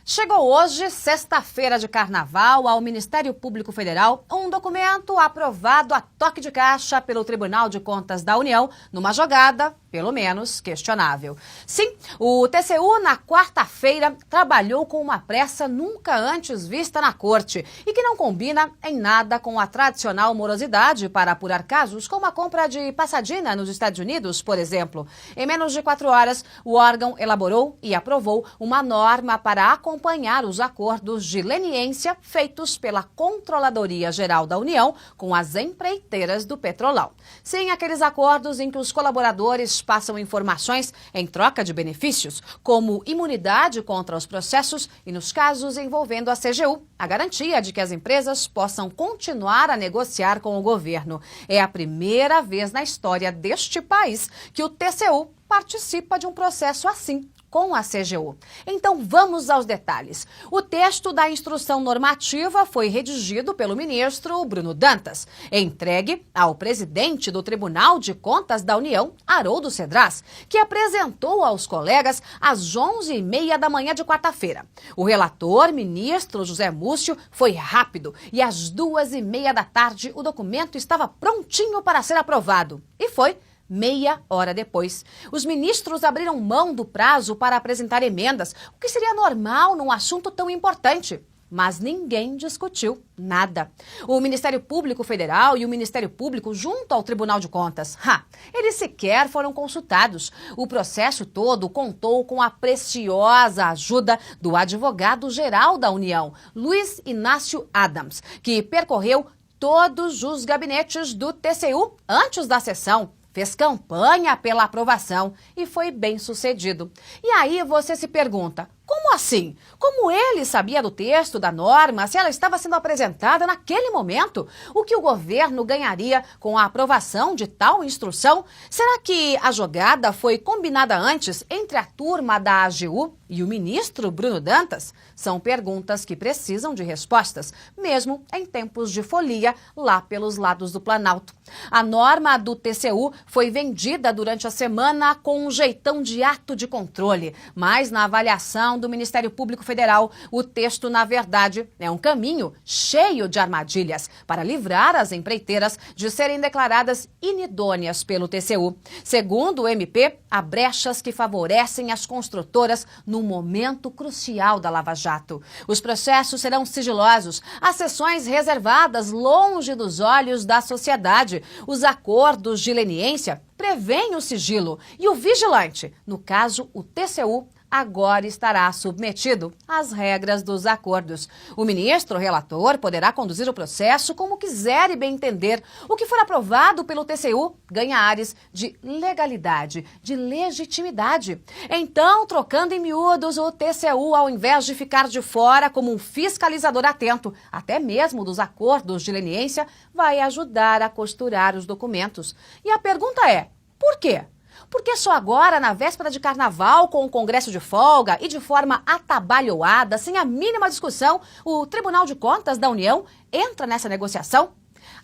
Chegou hoje, sexta-feira de carnaval, ao Ministério Público Federal, um documento aprovado a toque de caixa pelo Tribunal de Contas da União, numa jogada, pelo menos, questionável. Sim, o TCU, na quarta-feira, trabalhou com uma pressa nunca antes vista na Corte e que não combina em nada com a tradicional morosidade para apurar casos como a compra de Pasadena nos Estados Unidos, por exemplo. Em menos de 4 horas, o órgão elaborou e aprovou uma norma para acompanhar os acordos de leniência feitos pela Controladoria Geral da União com as empreiteiras do Petrolão. Sim, aqueles acordos em que os colaboradores passam informações em troca de benefícios, como imunidade contra os processos e, nos casos envolvendo a CGU, a garantia de que as empresas possam continuar a negociar com o governo. É a primeira vez na história deste país que o TCU participa de um processo assim, com a CGU. Então vamos aos detalhes. O texto da instrução normativa foi redigido pelo ministro Bruno Dantas, entregue ao presidente do Tribunal de Contas da União, Haroldo Cedras, que apresentou aos colegas às 11h30 da manhã de quarta-feira. O relator, ministro José Múcio, foi rápido e às 2h30 da tarde o documento estava prontinho para ser aprovado. E foi meia hora depois. Os ministros abriram mão do prazo para apresentar emendas, o que seria normal num assunto tão importante. Mas ninguém discutiu nada. O Ministério Público Federal e o Ministério Público junto ao Tribunal de Contas, eles sequer foram consultados. O processo todo contou com a preciosa ajuda do advogado-geral da União, Luiz Inácio Adams, que percorreu todos os gabinetes do TCU antes da sessão. Fez campanha pela aprovação e foi bem sucedido. E aí você se pergunta, como assim? Como ele sabia do texto da norma se ela estava sendo apresentada naquele momento? O que o governo ganharia com a aprovação de tal instrução? Será que a jogada foi combinada antes entre a turma da AGU e o ministro Bruno Dantas? São perguntas que precisam de respostas, mesmo em tempos de folia lá pelos lados do Planalto. A norma do TCU foi vendida durante a semana com um jeitão de ato de controle, mas na avaliação do Ministério Público Federal, o texto, na verdade, é um caminho cheio de armadilhas para livrar as empreiteiras de serem declaradas inidôneas pelo TCU. Segundo o MP, há brechas que favorecem as construtoras num momento crucial da Lava Jato. Os processos serão sigilosos, as sessões reservadas longe dos olhos da sociedade. Os acordos de leniência prevêem o sigilo e o vigilante, no caso o TCU, agora estará submetido às regras dos acordos. O ministro relator poderá conduzir o processo como quiser e bem entender. O que for aprovado pelo TCU ganha áreas de legalidade, de legitimidade. Então, trocando em miúdos, o TCU, ao invés de ficar de fora como um fiscalizador atento, até mesmo dos acordos de leniência, vai ajudar a costurar os documentos. E a pergunta é, por quê? Porque só agora, na véspera de carnaval, com o Congresso de folga e de forma atabalhoada, sem a mínima discussão, o Tribunal de Contas da União entra nessa negociação?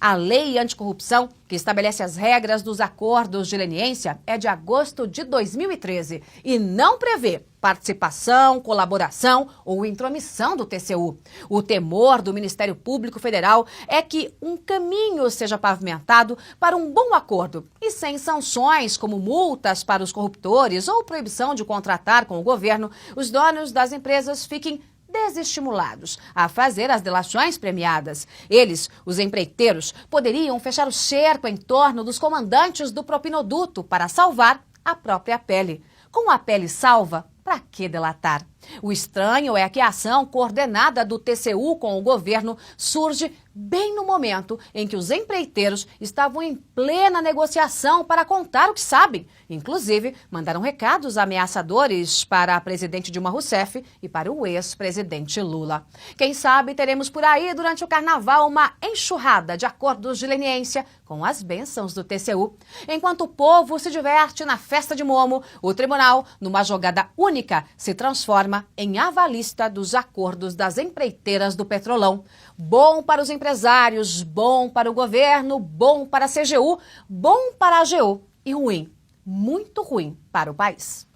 A lei anticorrupção, que estabelece as regras dos acordos de leniência, é de agosto de 2013 e não prevê participação, colaboração ou intromissão do TCU. O temor do Ministério Público Federal é que um caminho seja pavimentado para um bom acordo e sem sanções como multas para os corruptores ou proibição de contratar com o governo, os donos das empresas fiquem desestimulados a fazer as delações premiadas. Eles, os empreiteiros, poderiam fechar o cerco em torno dos comandantes do propinoduto para salvar a própria pele. Com a pele salva, para que delatar? O estranho é que a ação coordenada do TCU com o governo surge bem no momento em que os empreiteiros estavam em plena negociação para contar o que sabem. Inclusive, mandaram recados ameaçadores para a presidente Dilma Rousseff e para o ex-presidente Lula. Quem sabe teremos por aí, durante o carnaval, uma enxurrada de acordos de leniência com as bênçãos do TCU. Enquanto o povo se diverte na festa de Momo, o tribunal, numa jogada única, se transforma em avalista dos acordos das empreiteiras do Petrolão. Bom para os empresários, bom para o governo, bom para a CGU, bom para a AGU e ruim, muito ruim para o país.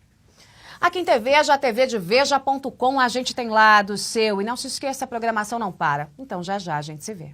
Aqui em Veja, a TV de Veja.com, a gente tem lá do seu. E não se esqueça, a programação não para. Então já já a gente se vê.